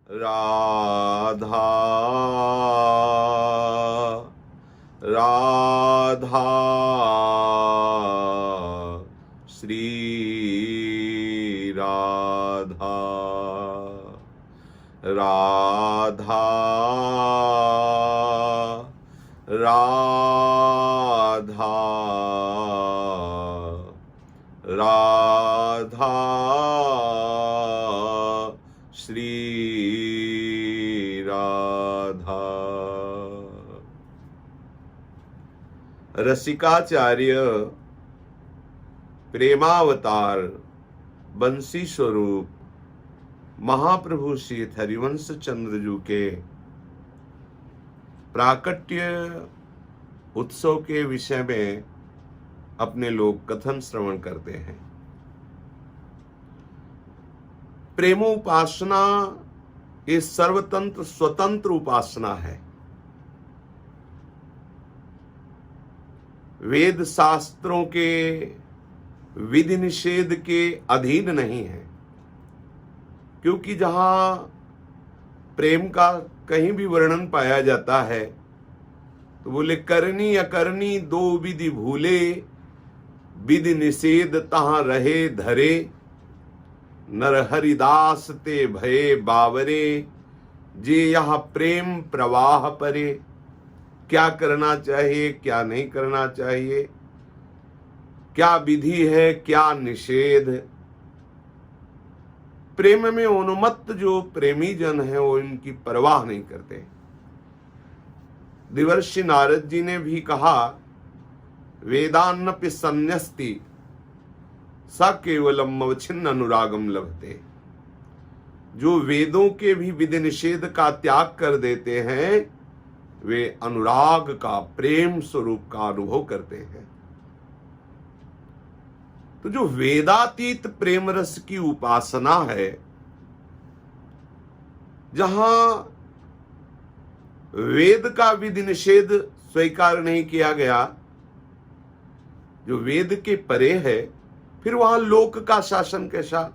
राधा राधा श्री राधा राधा राधा राधा श्री राधा। रसिकाचार्य प्रेमावतार बंसी स्वरूप महाप्रभु श्री हरिवंश चंद्र जी के प्राकट्य उत्सव के विषय में अपने लोग कथन श्रवण करते हैं। प्रेमोपासना ये सर्वतंत्र स्वतंत्र उपासना है। वेद शास्त्रों के विधि निषेध के अधीन नहीं है, क्योंकि जहां प्रेम का कहीं भी वर्णन पाया जाता है तो बोले करनी अकरनी दो विधि भूले, विधि निषेध तहां रहे धरे, नर हरिदास ते भये बावरे, जे यह प्रेम प्रवाह परे। क्या करना चाहिए, क्या नहीं करना चाहिए, क्या विधि है, क्या निषेध। प्रेम में उन्मत्त जो प्रेमी जन है वो इनकी परवाह नहीं करते। देवर्षि नारद जी ने भी कहा, वेदान्नपि संन्यस्ति स केवलम अवच्छिन्न अनुरागम लभते। जो वेदों के भी विधि निषेध का त्याग कर देते हैं वे अनुराग का, प्रेम स्वरूप का अनुभव करते हैं। तो जो वेदातीत प्रेम रस की उपासना है, जहां वेद का विधि निषेध स्वीकार नहीं किया गया, जो वेद के परे है, फिर वहां लोक का शासन कैसा।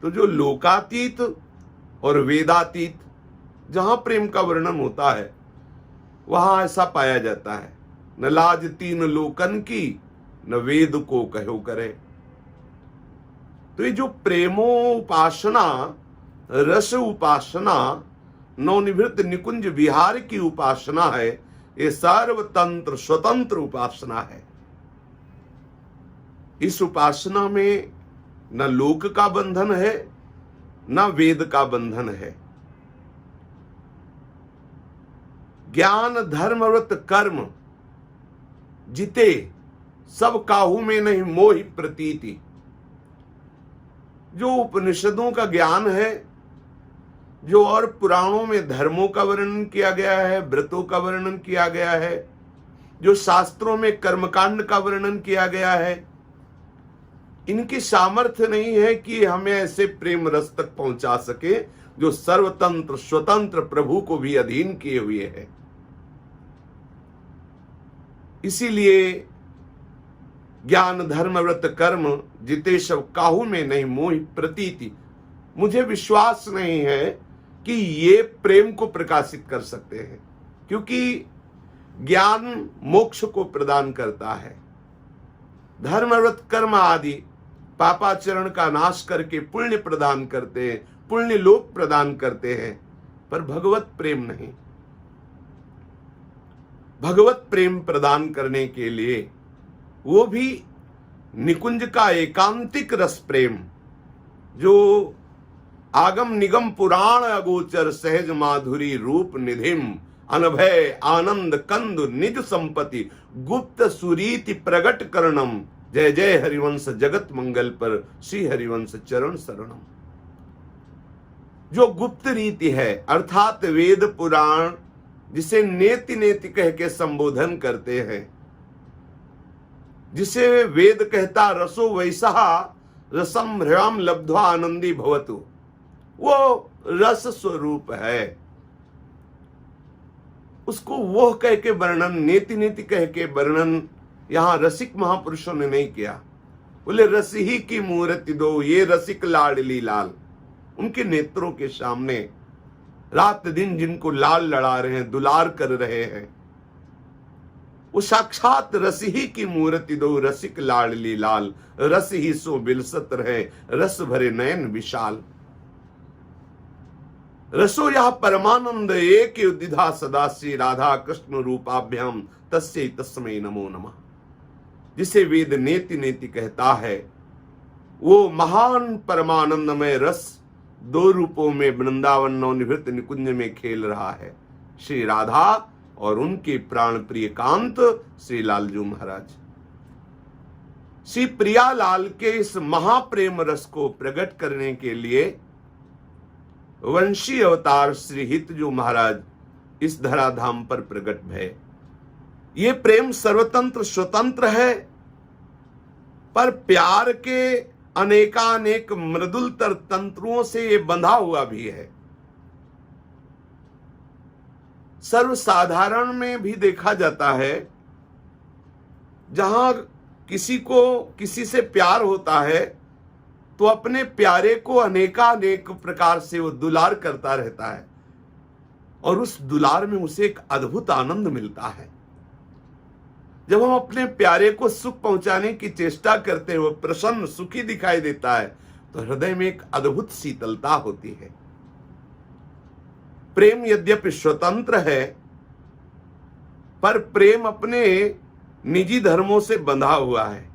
तो जो लोकातीत और वेदातीत जहां प्रेम का वर्णन होता है वहां ऐसा पाया जाता है, न लाज तीन लोकन की, न वेद को कहो करे। तो ये जो प्रेमो उपासना, रस उपासना, नवनिवृत्त निकुंज विहार की उपासना है, ये सर्वतंत्र स्वतंत्र उपासना है। इस उपासना में न लोक का बंधन है, न वेद का बंधन है। ज्ञान धर्म व्रत कर्म जिते, सब काहू में नहीं मोहि प्रतीति। जो उपनिषदों का ज्ञान है, जो और पुराणों में धर्मों का वर्णन किया गया है, व्रतों का वर्णन किया गया है, जो शास्त्रों में कर्मकांड का वर्णन किया गया है, इनकी सामर्थ्य नहीं है कि हमें ऐसे प्रेम रस तक पहुंचा सके जो सर्वतंत्र स्वतंत्र प्रभु को भी अधीन किए हुए है। इसीलिए ज्ञान धर्म व्रत कर्म जिते सब काहू में नहीं मोहि प्रतीति। मुझे विश्वास नहीं है कि ये प्रेम को प्रकाशित कर सकते हैं, क्योंकि ज्ञान मोक्ष को प्रदान करता है। धर्म व्रत कर्म आदि पापाचरण का नाश करके पुण्य प्रदान करते हैं, पुण्य लोक प्रदान करते हैं, पर भगवत प्रेम नहीं। भगवत प्रेम प्रदान करने के लिए वो भी निकुंज का एकांतिक रस प्रेम, जो आगम निगम पुराण अगोचर सहज माधुरी रूप निधिम, अनभय आनंद कंद निज संपत्ति, गुप्त सुरीति प्रगट करणम। जय जय हरिवंश जगत मंगल पर श्री हरिवंश चरण शरणम। जो गुप्त रीति है, अर्थात वेद पुराण, जिसे नेति नेति कह के संबोधन करते हैं, जिसे वेद कहता रसो वैसा रसम ह्राम लब्ध्वा आनंदी भवतु, वो रस स्वरूप है। उसको वो कह के वर्णन, नेति नेति कह के वर्णन यहां रसिक महापुरुषों ने नहीं किया। बोले रस ही की मूर्ति दो, ये रसिक लाडली लाल। उनके नेत्रों के सामने रात दिन जिनको लाल लड़ा रहे हैं, दुलार कर रहे हैं, वो साक्षात रस ही की मूर्ति दो रसिक लाडली लाल, रस ही सो बिलसत रहे रस भरे नयन विशाल। रसो यह परमानंद एक उदिधा सदा श्री राधा कृष्ण रूपाभ्याम तस्यै तस्मै नमो नमः। जिसे वेद नेति नेति कहता है, वो महान परमानंदमय रस दो रूपों में वृंदावन नवनिवृत्त निकुंज में खेल रहा है, श्री राधा और उनके प्राण प्रिय कांत श्री लालजू महाराज। श्री प्रियालाल के इस महाप्रेम रस को प्रकट करने के लिए वंशी अवतार श्री हितजू महाराज इस धराधाम पर प्रकट भय। ये प्रेम सर्वतंत्र स्वतंत्र है, पर प्यार के अनेकानेक मृदुलतर तंत्रों से ये बंधा हुआ भी है। सर्वसाधारण में भी देखा जाता है, जहां किसी को किसी से प्यार होता है तो अपने प्यारे को अनेकानेक प्रकार से वो दुलार करता रहता है, और उस दुलार में उसे एक अद्भुत आनंद मिलता है। जब हम अपने प्यारे को सुख पहुंचाने की चेष्टा करते हैं, वो प्रसन्न सुखी दिखाई देता है, तो हृदय में एक अद्भुत शीतलता होती है। प्रेम यद्यपि स्वतंत्र है, पर प्रेम अपने निजी धर्मों से बंधा हुआ है।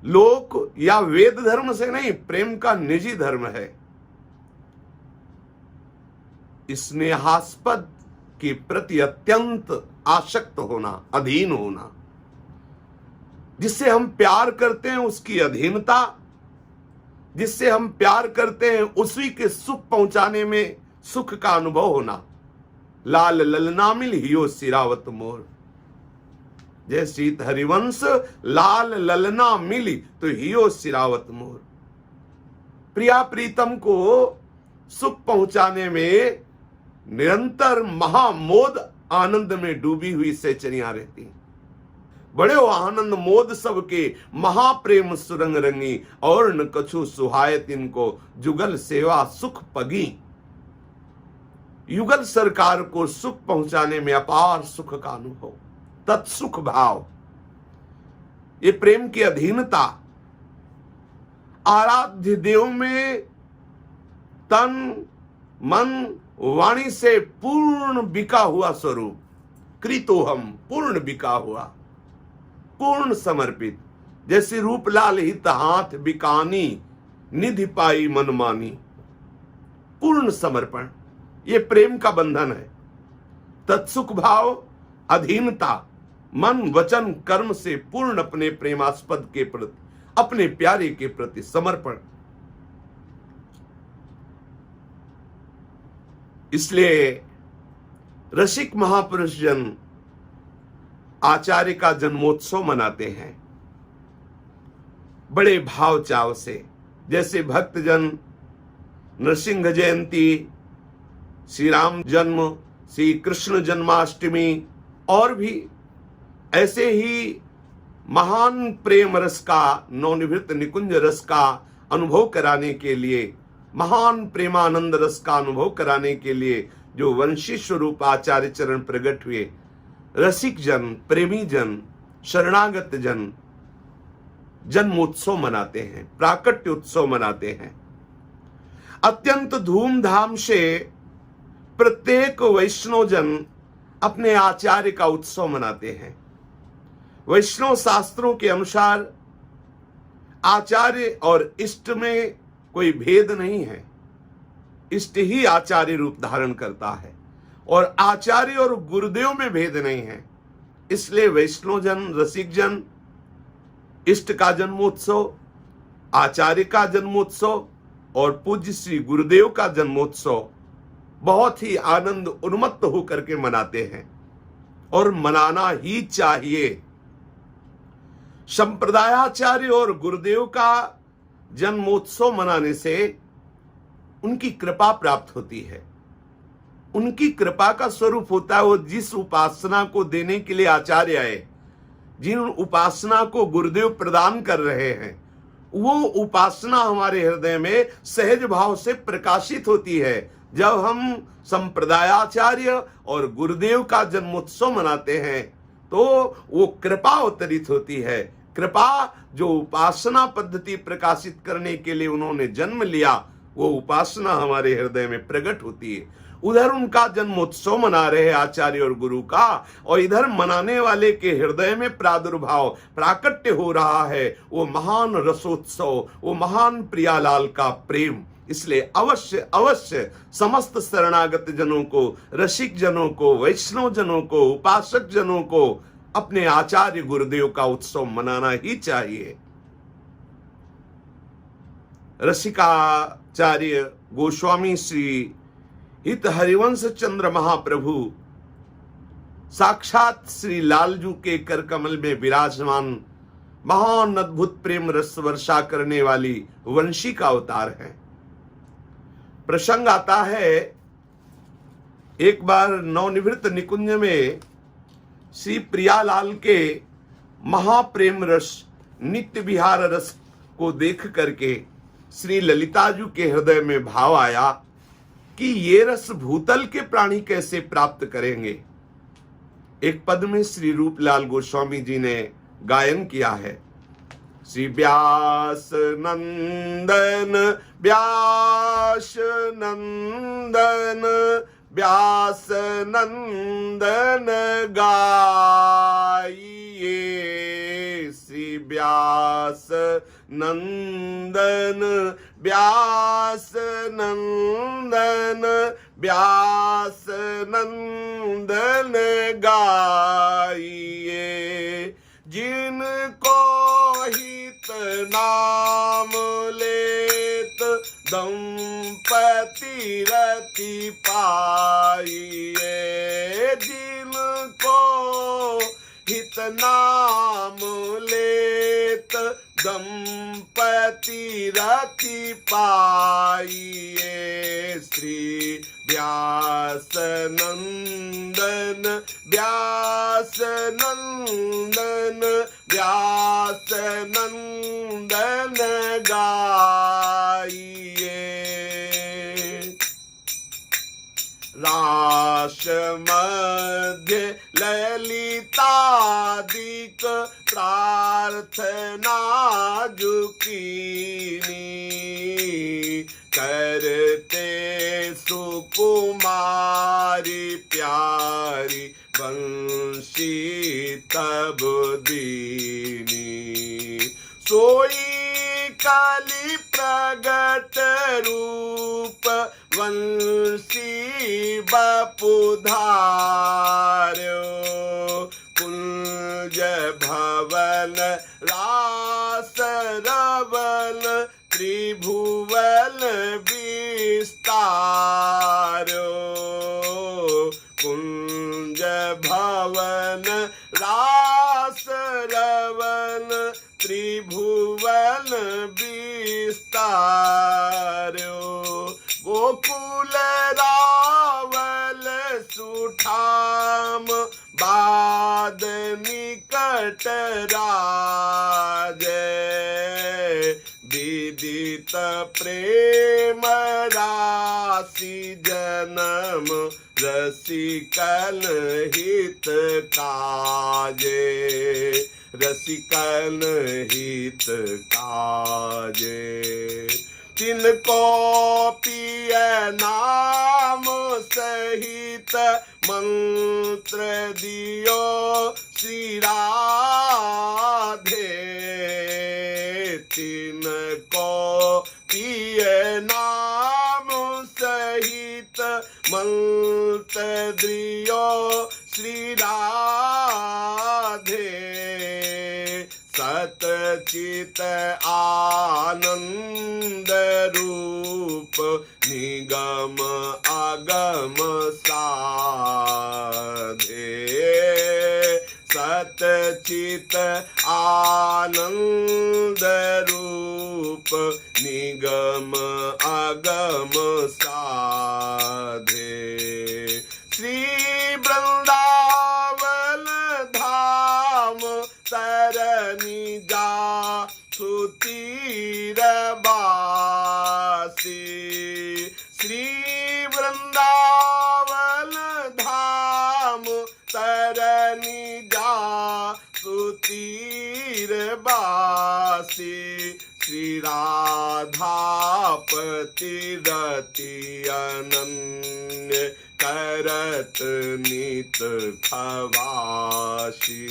लोक या वेद धर्म से नहीं, प्रेम का निजी धर्म है। स्नेहास्पद के प्रति अत्यंत आसक्त होना, अधीन होना। जिससे हम प्यार करते हैं उसकी अधीनता, जिससे हम प्यार करते हैं उसी के सुख पहुंचाने में सुख का अनुभव होना। लाल ललना मिल हियो सिरावत मोर, जय सीत हरिवंश लाल ललना मिली तो हियो सिरावत मोर। प्रिया प्रीतम को सुख पहुंचाने में निरंतर महामोद आनंद में डूबी हुई सेचरियां रहती। बड़े आनंद मोद सबके महाप्रेम सुरंग रंगी, और न कछु सुहायत इनको जुगल सेवा सुख पगी। युगल सरकार को सुख पहुंचाने में अपार सुख का अनुभव, तत्सुख भाव, ये प्रेम की अधीनता। आराध्य देव में तन मन वाणी से पूर्ण बिका हुआ स्वरूप, कृतोहम पूर्ण बिका हुआ, पूर्ण समर्पित। जैसे रूपलाल हित हाथ बिकानी, निधि पाई मनमानी। पूर्ण समर्पण, ये प्रेम का बंधन है। तत्सुख भाव, अधीनता, मन वचन कर्म से पूर्ण अपने प्रेमास्पद के प्रति, अपने प्यारे के प्रति समर्पण। इसलिए रसिक महापुरुष जन आचार्य का जन्मोत्सव मनाते हैं बड़े भाव चाव से। जैसे भक्तजन नरसिंह जयंती, श्री राम जन्म, श्री कृष्ण जन्माष्टमी, और भी ऐसे ही महान प्रेम रस का, नवनिवृत्त निकुंज रस का अनुभव कराने के लिए, महान प्रेमानंद रस का अनुभव कराने के लिए जो वंशी स्वरूप आचार्य चरण प्रकट हुए, रसिक जन, प्रेमी जन, शरणागत जन जन्मोत्सव मनाते हैं, प्राकट्य उत्सव मनाते हैं। अत्यंत धूमधाम से प्रत्येक वैष्णव जन अपने आचार्य का उत्सव मनाते हैं। वैष्णव शास्त्रों के अनुसार आचार्य और इष्ट में कोई भेद नहीं है। इष्ट ही आचार्य रूप धारण करता है, और आचार्य और गुरुदेव में भेद नहीं है। इसलिए वैष्णव जन, रसिक जन इष्ट का जन्मोत्सव, आचार्य का जन्मोत्सव और पूज्य श्री गुरुदेव का जन्मोत्सव बहुत ही आनंद उन्मत्त होकर के मनाते हैं, और मनाना ही चाहिए। संप्रदायाचार्य और गुरुदेव का जन्मोत्सव मनाने से उनकी कृपा प्राप्त होती है। उनकी कृपा का स्वरूप होता है वो जिस उपासना को देने के लिए आचार्य आए, जिन उपासना को गुरुदेव प्रदान कर रहे हैं, वो उपासना हमारे हृदय में सहज भाव से प्रकाशित होती है। जब हम संप्रदायाचार्य और गुरुदेव का जन्मोत्सव मनाते हैं तो वो कृपा अवतरित होती है। कृपा जो उपासना पद्धति प्रकाशित करने के लिए उन्होंने जन्म लिया, वो उपासना हमारे हृदय में प्रकट होती है। उधर उनका जन्मोत्सव मना रहे आचार्य और गुरु का, और इधर मनाने वाले के हृदय में प्रादुर्भाव प्राकट्य हो रहा है वो महान रसोत्सव, वो महान प्रियालाल का प्रेम। इसलिए अवश्य अवश्य समस्त शरणागत जनों को, रसिक जनों को, वैष्णव जनों को, उपासक जनों को अपने आचार्य गुरुदेव का उत्सव मनाना ही चाहिए। रसिकाचार्य गोस्वामी श्री हित हरिवंश चंद्र महाप्रभु साक्षात श्री लालजू के कर कमल में विराजमान महान अद्भुत प्रेम रस वर्षा करने वाली वंशी का अवतार है। प्रसंग आता है, एक बार नवनिवृत्त निकुंज में श्री प्रियालाल के महाप्रेम रस नित्य विहार रस को देख करके श्री ललिताजू के हृदय में भाव आया कि ये रस भूतल के प्राणी कैसे प्राप्त करेंगे। एक पद में श्री रूपलाल गोस्वामी जी ने गायन किया है, श्री व्यास नंदन व्यास नंदन व्यास नंदन गाइए, श्री व्यास नंदन व्यास नंदन व्यास नंदन गाइए, जिनको हित नाम लेत दंपति रति पाइए, जिनको हित नाम लेत दंपति रति पाइए, श्री व्यास नंदन व्यास नंदन व्यास नंदन गाइए, रास मध्य ललितादिक प्रार्थना जुकीनी, करते सुकुमारी प्यारी वंशी तब दीनी, सोई काली प्रगट रूप वंशी बपुधार्यो, कुंज भवन रास रवन त्रिभुवन विस्तारो, कुंज भवन रास रवन त्रिभुवन विस्तारो, गोकुल रावल सुठाम बाद निकट राजे, विदित प्रेम राशि जन्म रसिकन हित काजे, रसिकन हित काजे, तिनको पिय नाम सहित मंत्र दियो श्री राधे, तिनको पिय नाम सहित मंत्र दियो श्री राधे, सतचित आनंद रूप निगम आगम साधे, सतचित आनंद रूप निगम आगम साधे, श्री वृंदावन धाम तरनी जा सुती श्री वृंदावन धाम तरनी जा सुतीर बासी श्री राधापति रति अनन्य करत नित खवासी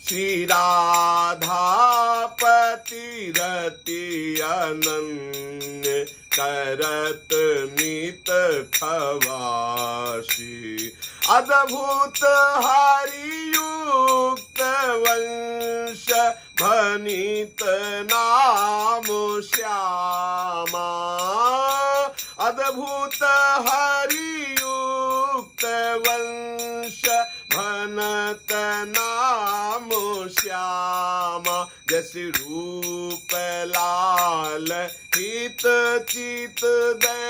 श्री राधापति रति अनन्य करत नित खवासी अद्भुत हरियुक्त वंश भनित नाम श्यामा अद्भुत हरियुक्त वंश भनत नाम श्यामा जस रूप लाल हित चित दे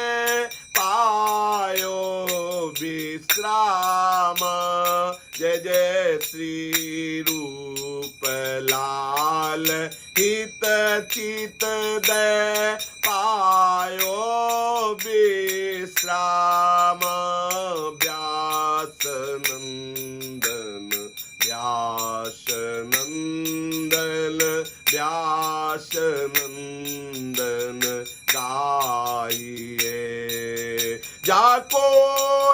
पायो विश्राम जय जय श्री रूप लाल हित चित दे पायो विश्राम व्यास नंदन व्यास नंदन व्यास नंदन गाइए जाको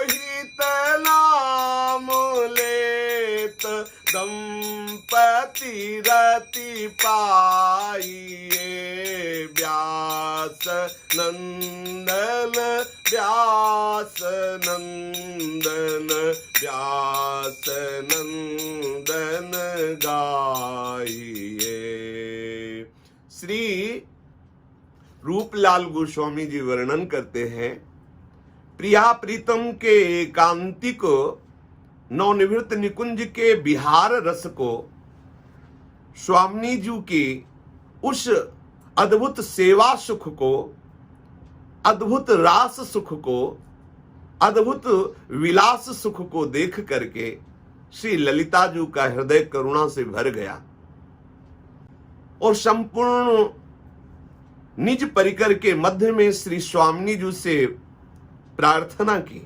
हित नाम लेत दंपति रति पाइए व्यास नंदन व्यास नंदन व्यास नंदन गाइए। श्री रूपलाल गोस्वामी जी वर्णन करते हैं प्रिया प्रीतम के एकांतिक नवनिवृत्त निकुंज के बिहार रस को स्वामी जी की उस अद्भुत सेवा सुख को अद्भुत रास सुख को अद्भुत विलास सुख को देख करके श्री ललिता जी का हृदय करुणा से भर गया और संपूर्ण निज परिकर के मध्य में श्री स्वामी जी से प्रार्थना की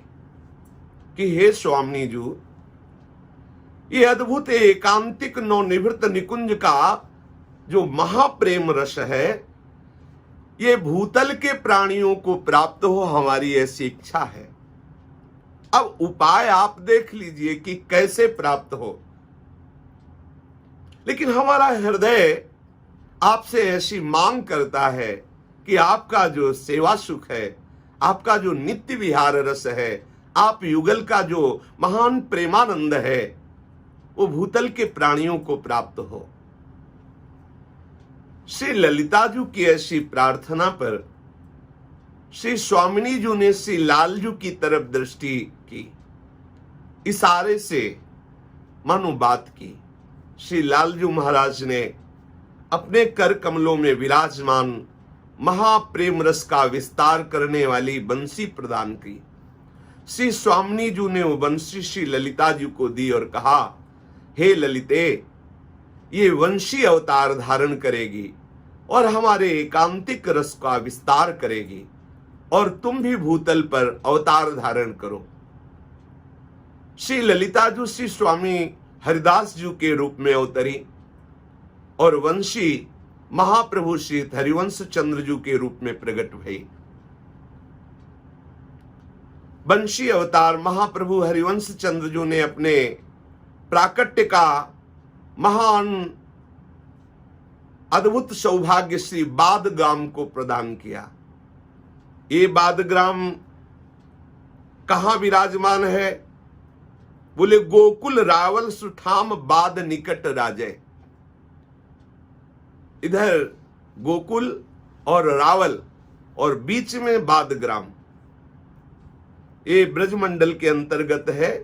कि हे स्वामी जी ये अद्भुत एकांतिक नवनिवृत्त निकुंज का जो महाप्रेम रस है ये भूतल के प्राणियों को प्राप्त हो हमारी ऐसी इच्छा है। अब उपाय आप देख लीजिए कि कैसे प्राप्त हो, लेकिन हमारा हृदय आपसे ऐसी मांग करता है कि आपका जो सेवा सुख है, आपका जो नित्य विहार रस है, आप युगल का जो महान प्रेमानंद है वो भूतल के प्राणियों को प्राप्त हो। श्री ललिता जी की ऐसी प्रार्थना पर श्री स्वामिनी जी ने श्री लालजू की तरफ दृष्टि की, इशारे से मानो बात की। श्री लालजू महाराज ने अपने कर कमलों में विराजमान महाप्रेम रस का विस्तार करने वाली बंसी प्रदान की। श्री स्वामिनी जी ने वो बंसी श्री ललिता जी को दी और कहा, हे ललिते, ये वंशी अवतार धारण करेगी और हमारे एकांतिक रस का विस्तार करेगी और तुम भी भूतल पर अवतार धारण करो। श्री ललिता जी श्री स्वामी हरिदास जी के रूप में अवतरी और वंशी महाप्रभु श्री हरिवंश चंद्र जी के रूप में प्रकट भई। वंशी अवतार महाप्रभु हरिवंश चंद्र जी ने अपने प्राकट्य का महान अद्भुत सौभाग्य श्री बादग्राम को प्रदान किया। ये बादग्राम कहां विराजमान है? बोले गोकुल रावल सुठाम बाद निकट राजय। इधर गोकुल और रावल और बीच में बादग्राम, ये ब्रजमंडल के अंतर्गत है।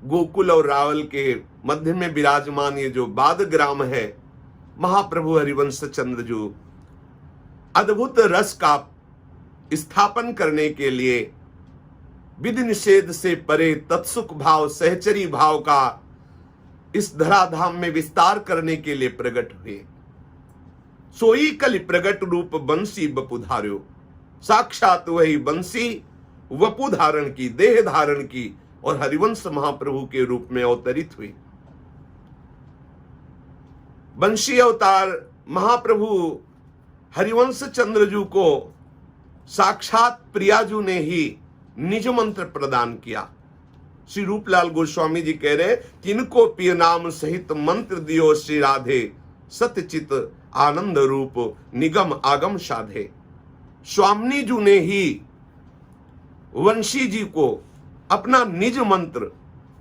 गोकुल और रावल के मध्य में विराजमान ये जो बादग्राम है, महाप्रभु हरिवंश चंद्र जो अद्भुत रस का स्थापन करने के लिए विधि निषेध से परे तत्सुख भाव सहचरी भाव का इस धराधाम में विस्तार करने के लिए प्रकट हुए। सोई कलि प्रगट रूप बंसी बपु धार्यो। साक्षात वही बंसी वपु धारण की, देह धारण की और हरिवंश महाप्रभु के रूप में अवतरित हुई। बंशी अवतार महाप्रभु हरिवंश चंद्रजू को साक्षात प्रियाजू ने ही निज मंत्र प्रदान किया। श्री रूपलाल गोस्वामी जी कह रहे, किनको पिय नाम सहित मंत्र दियो श्री राधे, सत्यचित आनंद रूप निगम आगम साधे। स्वामी जी ने ही वंशी जी को अपना निज मंत्र,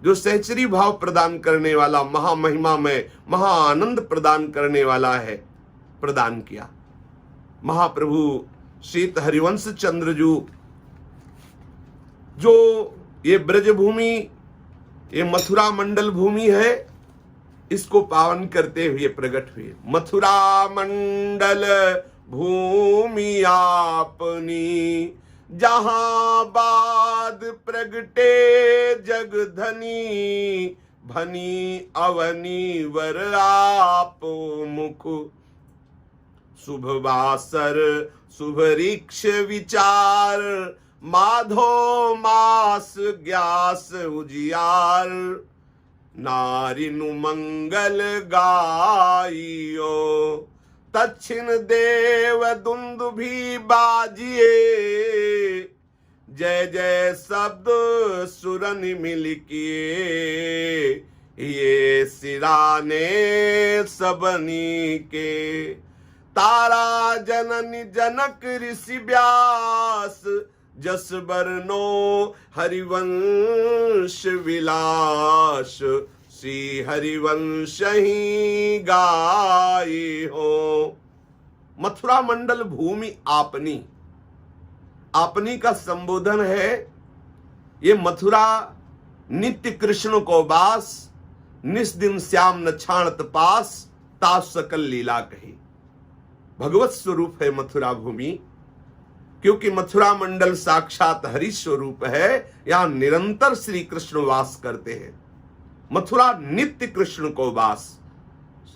जो सहचरी भाव प्रदान करने वाला, महामहिमा में महाआनंद प्रदान करने वाला है, प्रदान किया। महाप्रभु श्रीत हरिवंश चंद्रजू जो ये ब्रज भूमि, ये मथुरा मंडल भूमि है, इसको पावन करते हुए प्रकट हुए। मथुरा मंडल भूमि आपनी, जहां बाद प्रगटे जगधनी, भनी अवनी वर आप मुख, शुभ वासर शुभ ऋक्ष विचार, माधो मास ग्यास उजियार, नारिनु मंगल गाइयो, दक्षिण देव दुंदुभी बाजिए, जय जय शब्द सुरन मिल किए, ये सिराने सबनी के, तारा जननी जनक ऋषि व्यास, जस बरनो हरिवंश विलास, श्री हरिवंश ही गाई हो। मथुरा मंडल भूमि आपनी, आपनी का संबोधन है, ये मथुरा नित्य कृष्ण को बास, निस दिन श्याम न छाणत पास, तास सकल लीला कही। भगवत स्वरूप है मथुरा भूमि, क्योंकि मथुरा मंडल साक्षात हरि स्वरूप है। यहां निरंतर श्री कृष्ण वास करते हैं। मथुरा नित्य कृष्ण को वास,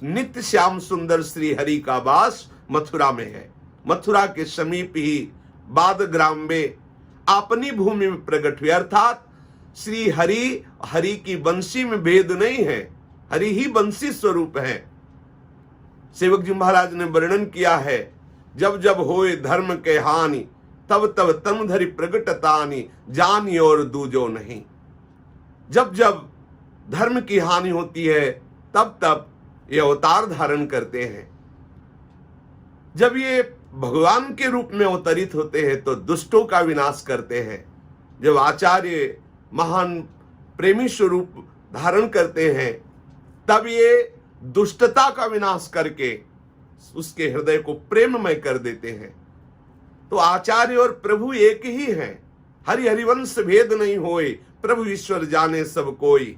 नित्य श्याम सुंदर श्री हरि का वास मथुरा में है। मथुरा के समीप ही बाद ग्राम में अपनी भूमि में प्रकट हुए, अर्थात श्री हरि, हरि की बंसी में भेद नहीं है, हरि ही बंसी स्वरूप है। सेवक जी महाराज ने वर्णन किया है, जब जब होए धर्म के हानि, तब तब तन धरि प्रगटतानि, जानी और दूजो नहीं। जब जब धर्म की हानि होती है, तब तब ये अवतार धारण करते हैं। जब ये भगवान के रूप में अवतरित होते हैं तो दुष्टों का विनाश करते हैं। जब आचार्य महान प्रेमी स्वरूप धारण करते हैं, तब ये दुष्टता का विनाश करके उसके हृदय को प्रेममय कर देते हैं। तो आचार्य और प्रभु एक ही हैं। हरि हरिवंश भेद नहीं होए, प्रभु ईश्वर जाने सब कोई।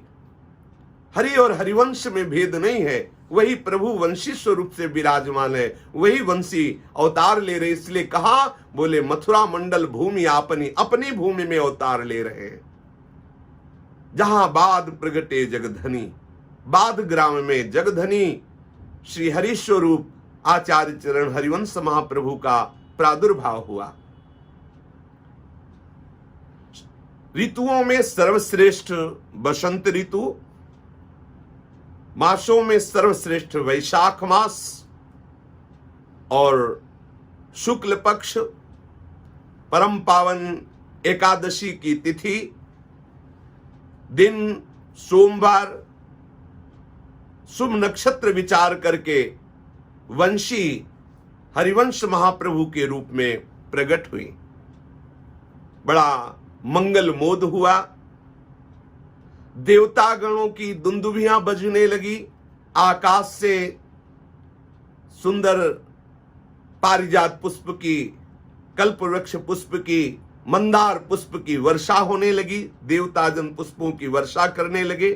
हरि और हरिवंश में भेद नहीं है, वही प्रभु वंशी स्वरूप से विराजमान है, वही वंशी अवतार ले रहे। इसलिए कहा, बोले मथुरा मंडल भूमि आपनी, अपनी भूमि में अवतार ले रहे हैं। जहां बाद प्रगटे जगधनी, बाद ग्राम में जगधनी श्री हरि स्वरूप आचार्य चरण हरिवंश महाप्रभु का प्रादुर्भाव हुआ। ऋतुओं में सर्वश्रेष्ठ बसंत ऋतु, मासों में सर्वश्रेष्ठ वैशाख मास और शुक्ल पक्ष परम पावन एकादशी की तिथि, दिन सोमवार, शुभ नक्षत्र विचार करके वंशी हरिवंश महाप्रभु के रूप में प्रकट हुई। बड़ा मंगल मोद हुआ। देवता गणों की दुंदुभियां बजने लगी। आकाश से सुंदर पारिजात पुष्प की, कल्पवृक्ष पुष्प की, मंदार पुष्प की वर्षा होने लगी। देवताजन पुष्पों की वर्षा करने लगे।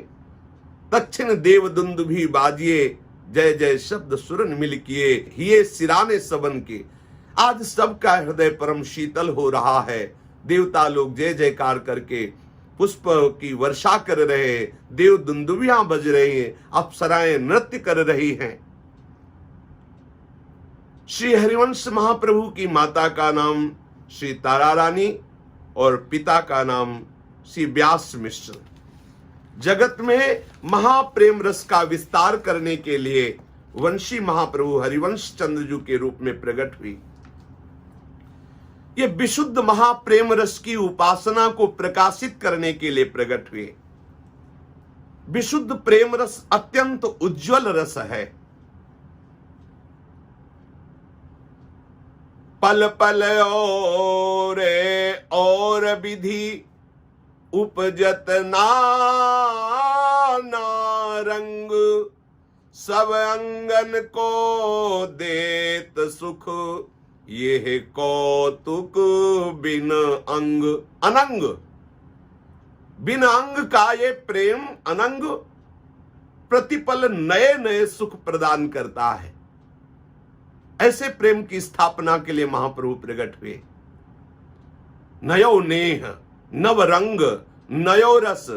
दक्षिण देव दुंदुभी बाजिए, जय जय शब्द सुरन मिल किए, हिये सिराने सबन के। आज सबका हृदय परम शीतल हो रहा है। देवता लोग जय जयकार करके पुष्प की वर्षा कर रहे हैं, देव दुंदुभियां बज रही हैं, अप्सराएं नृत्य कर रही हैं। श्री हरिवंश महाप्रभु की माता का नाम श्री तारा रानी और पिता का नाम श्री व्यास मिश्र। जगत में महाप्रेम रस का विस्तार करने के लिए वंशी महाप्रभु हरिवंश चंद्रजू के रूप में प्रकट हुई। ये विशुद्ध महाप्रेम रस की उपासना को प्रकाशित करने के लिए प्रकट हुए। विशुद्ध प्रेम रस अत्यंत उज्जवल रस है। पल पल और विधि उपजत नाना रंग, सब अंगन को देत सुख, ये कौतुक बिन अंग अनंग। बिन अंग का ये प्रेम अनंग प्रतिपल नए नए सुख प्रदान करता है। ऐसे प्रेम की स्थापना के लिए महाप्रभु प्रकट हुए। नयो नेह नव रंग, नयो रस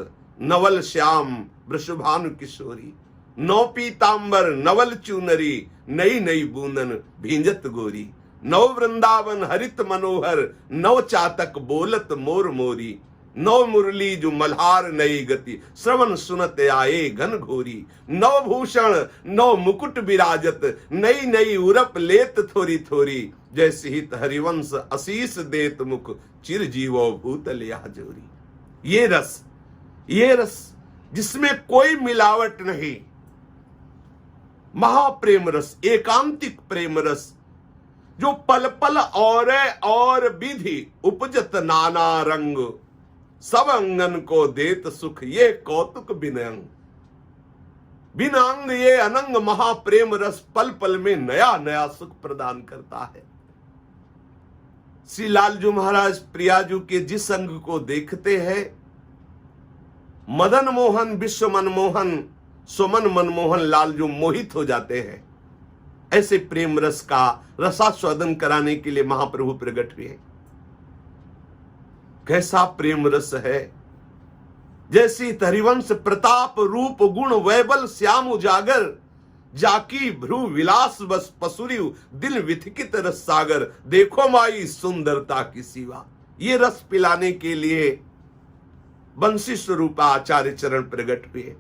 नवल श्याम, वृषभानु किशोरी, नौ पीतांबर नवल चूनरी, नई नई बूंदन भींजत गोरी, नव वृंदावन हरित मनोहर, नव चातक बोलत मोर मोरी, नव मुरली जो मल्हार नई गति, श्रवण सुनत आए घन घोरी, नव भूषण नव मुकुट विराजत, नई नई उरप लेत थोरी थोरी, जैसे हित हरिवंश असीस देत मुख, चिर जीवो भूतल या जोरी। ये रस जिसमें कोई मिलावट नहीं, महाप्रेम रस, एकांतिक प्रेम रस, जो पल पल और विधि उपजत नाना रंग, सब अंगन को देत सुख, ये कौतुक बिन अंग। बिन अंग ये अनंग महाप्रेम रस पल पल में नया नया सुख प्रदान करता है। श्री लालजू महाराज प्रियाजू के जिस अंग को देखते हैं, मदन मोहन विश्व मनमोहन सुमन मनमोहन लालजू मोहित हो जाते हैं। ऐसे प्रेम रस का रसास्वादन कराने के लिए महाप्रभु प्रकट हुए। कैसा प्रेम रस है, जैसी हरिवंश प्रताप रूप गुण वैबल श्याम उजागर, जाकी भ्रू विलास बस पसुरी, दिल विथिकित रस सागर, देखो माई सुंदरता की सिवा। ये रस पिलाने के लिए बंसी स्वरूप आचार्य चरण प्रकट हुए।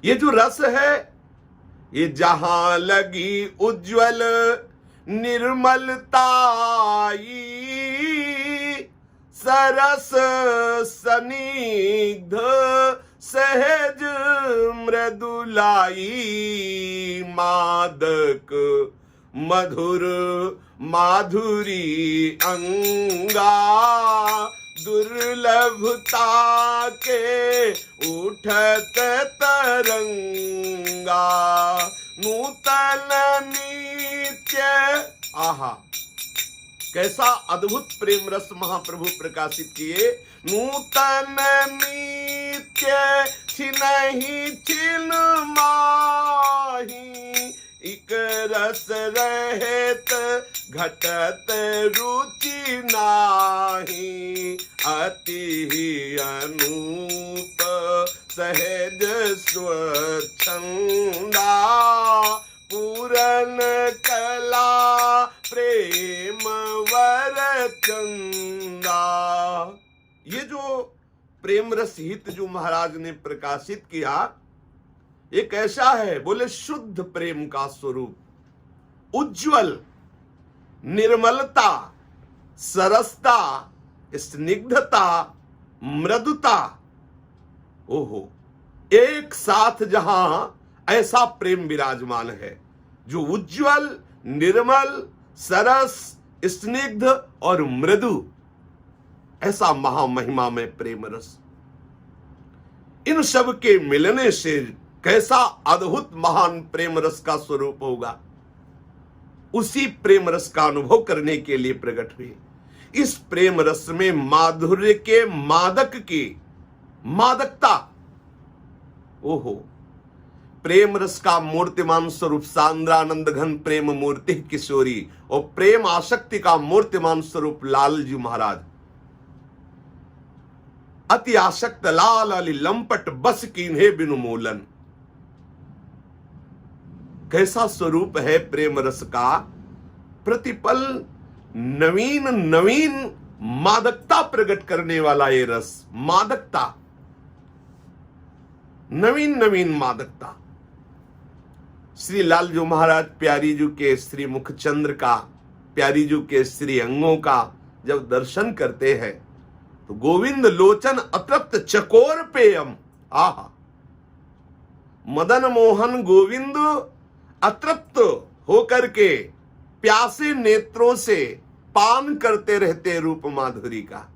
ये जो रस है, ये जहां लगी उज्जवल निर्मलताई, सरस सनिग्ध सहज मृदुलाई, मादक मधुर माधुरी अंगा, दुर्लभता के उठत तरंगा, नूतन नित्य। आहा, कैसा अद्भुत प्रेम रस महाप्रभु प्रकाशित किए। नूतन नित्य छिनहि छिन माही, इक रस रहत घटत रुचि नाही, अति अनूप सहज स्वच्छंदा, पूरन कला प्रेम वर चंदा। ये जो प्रेम रस हित जो महाराज ने प्रकाशित किया, ये कैसा है? बोले शुद्ध प्रेम का स्वरूप, उज्जवल, निर्मलता, सरसता, स्निग्धता, मृदुता। ओहो, एक साथ जहां ऐसा प्रेम विराजमान है जो उज्जवल, निर्मल, सरस, स्निग्ध और मृदु, ऐसा महामहिमा में प्रेम रस। इन सब के मिलने से कैसा अद्भुत महान प्रेम रस का स्वरूप होगा, उसी प्रेम रस का अनुभव करने के लिए प्रकट हुए। इस प्रेम रस में माधुर्य के मादक की मादकता। ओहो, प्रेम रस का मूर्तिमान स्वरूप सांद्रानंद घन प्रेम मूर्ति किशोरी, और प्रेम आसक्ति का मूर्तिमान स्वरूप लालजी महाराज। अति आसक्त लाल अली लंपट बस कीन्हे बिनु मूलन। कैसा स्वरूप है प्रेम रस का प्रतिपल नवीन नवीन मादकता प्रकट करने वाला ये रस, मादकता, नवीन नवीन मादकता। श्री लालजू महाराज प्यारी जू के श्री मुखचंद्र का, प्यारी जू के श्री अंगों का जब दर्शन करते हैं तो गोविंद लोचन अतृप्त चकोर पेयम, आहा, मदन मोहन गोविंद अतृप्त होकर के प्यासे नेत्रों से पान करते रहते रूप माधुरी का,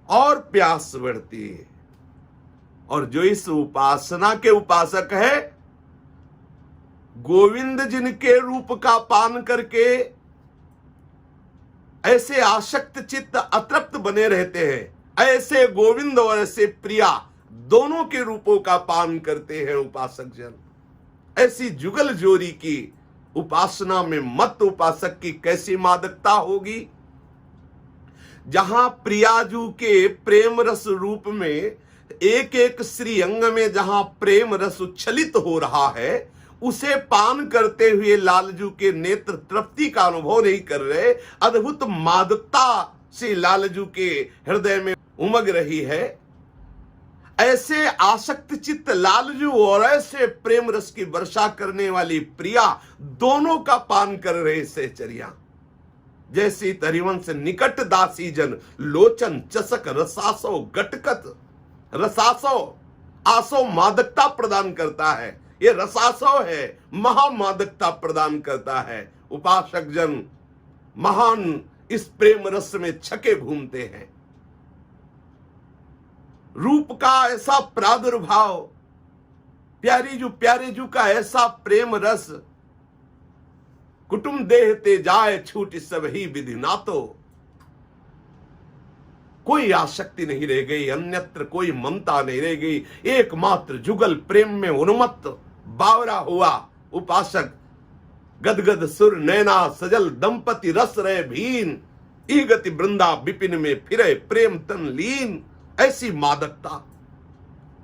और प्यास बढ़ती है। और जो इस उपासना के उपासक है, गोविंद जिनके रूप का पान करके ऐसे आसक्त चित्त अतृप्त बने रहते हैं, ऐसे गोविंद और ऐसे प्रिया दोनों के रूपों का पान करते हैं उपासक जन। ऐसी जुगल जोरी की उपासना में मत उपासक की कैसी मादकता होगी। जहां प्रियाजू के प्रेम रस रूप में एक एक श्री अंग में जहां प्रेम रस उच्छलित हो रहा है, उसे पान करते हुए लालजू के नेत्र तृप्ति का अनुभव नहीं कर रहे। अद्भुत मादकता से लालजू के हृदय में उमग रही है। ऐसे आसक्त चित्त लालजू और ऐसे प्रेम रस की वर्षा करने वाली प्रिया दोनों का पान कर रहे सहचरिया। जैसी हरिवंश निकट दासी जन लोचन चसक रसासो गटकत, रसासो आसो मादकता प्रदान करता है, ये रसासो है, महामादकता प्रदान करता है। उपासक जन महान इस प्रेम रस में छके घूमते हैं। रूप का ऐसा प्रादुर्भाव, प्यारे जू का ऐसा प्रेम रस, कुटुंब देह ते जाए छूट सब ही विधि ना, तो कोई आसक्ति नहीं रह गई, अन्यत्र कोई ममता नहीं रह गई। एकमात्र जुगल प्रेम में उन्मत्त बावरा हुआ उपासक गदगद सुर नैना सजल दंपति रस रहे भीन, ई गति वृंदा विपिन में फिरे प्रेम तन लीन। ऐसी मादकता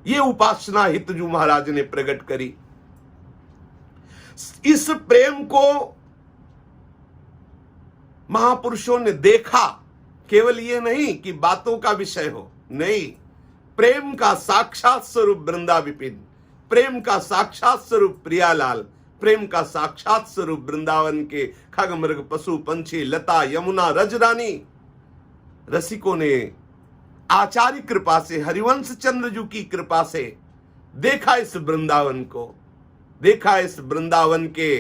ये उपासना हितजू महाराज ने प्रकट करी। इस प्रेम को महापुरुषों ने देखा, केवल ये नहीं कि बातों का विषय हो, नहीं, प्रेम का साक्षात स्वरूप वृंदा विपिन, प्रेम का साक्षात स्वरूप प्रियालाल, प्रेम का साक्षात स्वरूप वृंदावन के खग मृग पशु पंछी लता यमुना रजरानी। रसिकों ने आचार्य कृपा से, हरिवंश चंद्र जू की कृपा से देखा इस वृंदावन को, देखा इस वृंदावन के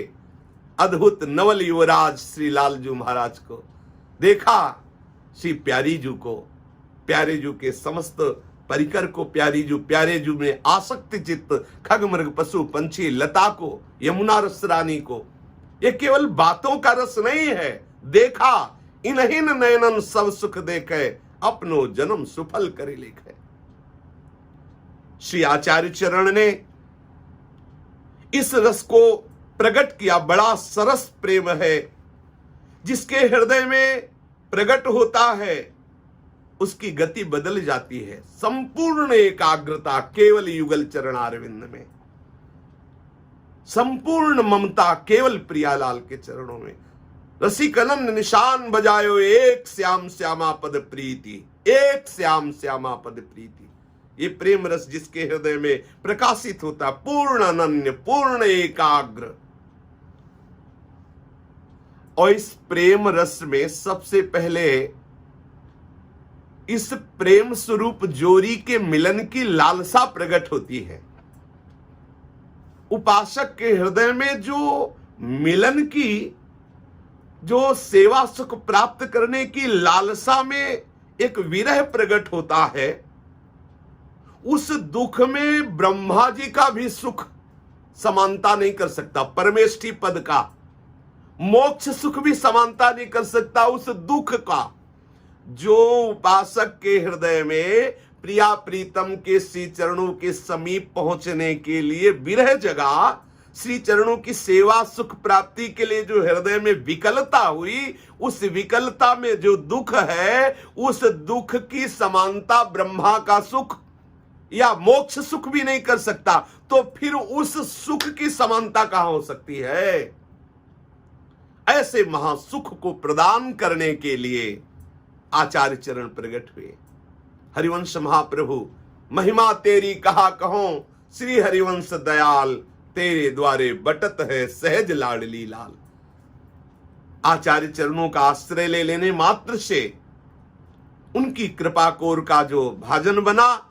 अद्भुत नवल युवराज श्री लालजू महाराज को, देखा श्री प्यारी जू को, प्यारे जू के समस्त परिकर को, प्यारे जू में आसक्त चित्त खग मृग पशु पंछी लता को, यमुना रस रानी को। ये केवल बातों का रस नहीं है, देखा इन्हीन नयनन सब सुख देखे अपनो जन्म सुफल करे लेखे। श्री आचार्य चरण ने इस रस को प्रकट किया। बड़ा सरस प्रेम है जिसके हृदय में प्रकट होता है, उसकी गति बदल जाती है। संपूर्ण एकाग्रता केवल युगल चरण अरविंद में, संपूर्ण ममता केवल प्रियालाल के चरणों में। रसिकनन निशान बजायो एक श्याम श्यामा पद प्रीति, एक श्याम श्यामा पद प्रीति। ये प्रेम रस जिसके हृदय में प्रकाशित होता, पूर्ण अनन्य, पूर्ण एकाग्र। और इस प्रेम रस में सबसे पहले इस प्रेम स्वरूप जोड़ी के मिलन की लालसा प्रकट होती है। उपासक के हृदय में जो मिलन की, जो सेवा सुख प्राप्त करने की लालसा में एक विरह प्रकट होता है, उस दुख में ब्रह्मा जी का भी सुख समानता नहीं कर सकता। परमेष्ठी पद का मोक्ष सुख भी समानता नहीं कर सकता उस दुख का। जो उपासक के हृदय में प्रिया प्रीतम के श्री चरणों के समीप पहुंचने के लिए विरह जगा, श्री चरणों की सेवा सुख प्राप्ति के लिए जो हृदय में विकलता हुई, उस विकलता में जो दुख है, उस दुख की समानता ब्रह्मा का सुख या मोक्ष सुख भी नहीं कर सकता। तो फिर उस सुख की समानता कहां हो सकती है? ऐसे महासुख को प्रदान करने के लिए आचार्य चरण प्रकट हुए। हरिवंश महाप्रभु, महिमा तेरी कहा कहो, श्री हरिवंश दयाल, तेरे द्वारे बटत है सहज लाडली लाल। आचार्य चरणों का आश्रय ले लेने मात्र से उनकी कृपा कोर का जो भाजन बना,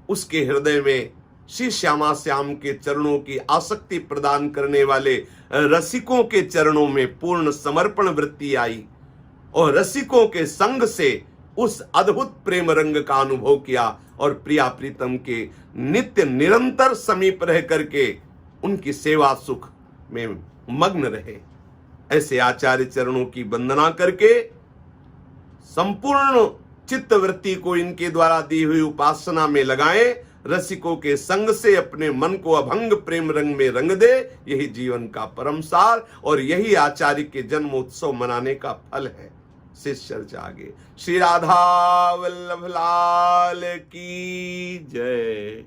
उसके हृदय में श्री श्यामा श्याम के चरणों की आसक्ति प्रदान करने वाले रसिकों के चरणों में पूर्ण समर्पण वृत्ति आई और रसिकों के संग से उस अद्भुत प्रेम रंग का अनुभव किया और प्रिया प्रीतम के नित्य निरंतर समीप रह करके उनकी सेवा सुख में मग्न रहे। ऐसे आचार्य चरणों की वंदना करके संपूर्ण चित्त वृत्ति को इनके द्वारा दी हुई उपासना में लगाएं, रसिकों के संग से अपने मन को अभंग प्रेम रंग में रंग दे। यही जीवन का परम सार और यही आचार्य के जन्म उत्सव मनाने का फल है। शिष्य जागे। श्री राधा वल्लभ लाल की जय।